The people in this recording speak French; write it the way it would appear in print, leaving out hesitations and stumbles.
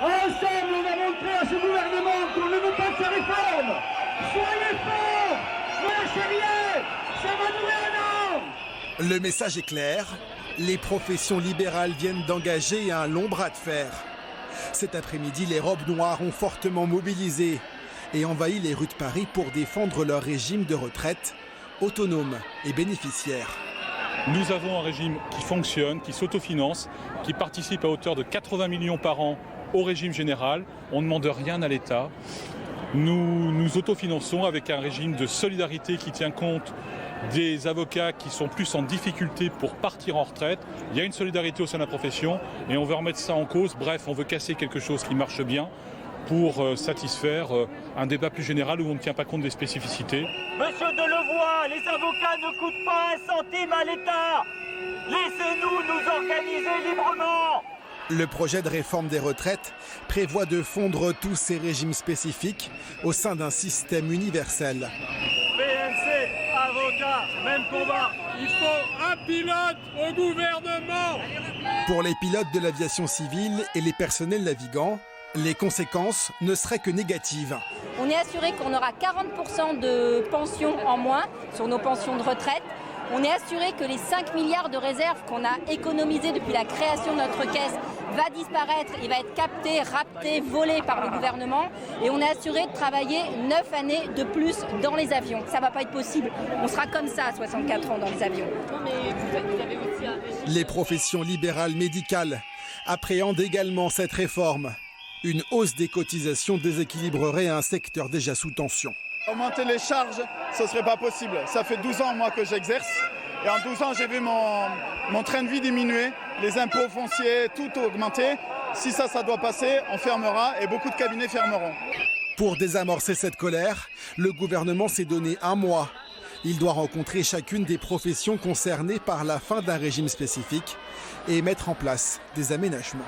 Ensemble, on va montrer à ce gouvernement qu'on ne veut pas de sa réforme. Soyez forts, ne lâchez rien, ça va durer 1 an. Le message est clair, les professions libérales viennent d'engager un long bras de fer. Cet après-midi, les robes noires ont fortement mobilisé et envahi les rues de Paris pour défendre leur régime de retraite, autonome et bénéficiaire. Nous avons un régime qui fonctionne, qui s'autofinance, qui participe à hauteur de 80 millions par an au régime général. On ne demande rien à l'État. Nous nous autofinançons avec un régime de solidarité qui tient compte des avocats qui sont plus en difficulté pour partir en retraite. Il y a une solidarité au sein de la profession et on veut remettre ça en cause. Bref, on veut casser quelque chose qui marche bien pour satisfaire un débat plus général où on ne tient pas compte des spécificités. Monsieur Delevoye, les avocats ne coûtent pas 1 centime à l'État. Laissez-nous nous organiser librement. Le projet de réforme des retraites prévoit de fondre tous ces régimes spécifiques au sein d'un système universel. PNC, avocats, même combat. Il faut un pilote au gouvernement. Pour les pilotes de l'aviation civile et les personnels navigants, les conséquences ne seraient que négatives. On est assuré qu'on aura 40% de pensions en moins sur nos pensions de retraite. On est assuré que les 5 milliards de réserves qu'on a économisées depuis la création de notre caisse va disparaître, il va être capté, rapté, volé par le gouvernement. Et on est assuré de travailler 9 années de plus dans les avions. Ça ne va pas être possible. On sera comme ça à 64 ans dans les avions. Les professions libérales médicales appréhendent également cette réforme. Une hausse des cotisations déséquilibrerait un secteur déjà sous tension. Augmenter les charges, ce ne serait pas possible. Ça fait 12 ans moi que j'exerce et en 12 ans j'ai vu mon train de vie diminuer, les impôts fonciers, tout augmenter. Si ça doit passer, on fermera et beaucoup de cabinets fermeront. Pour désamorcer cette colère, le gouvernement s'est donné 1 mois. Il doit rencontrer chacune des professions concernées par la fin d'un régime spécifique et mettre en place des aménagements.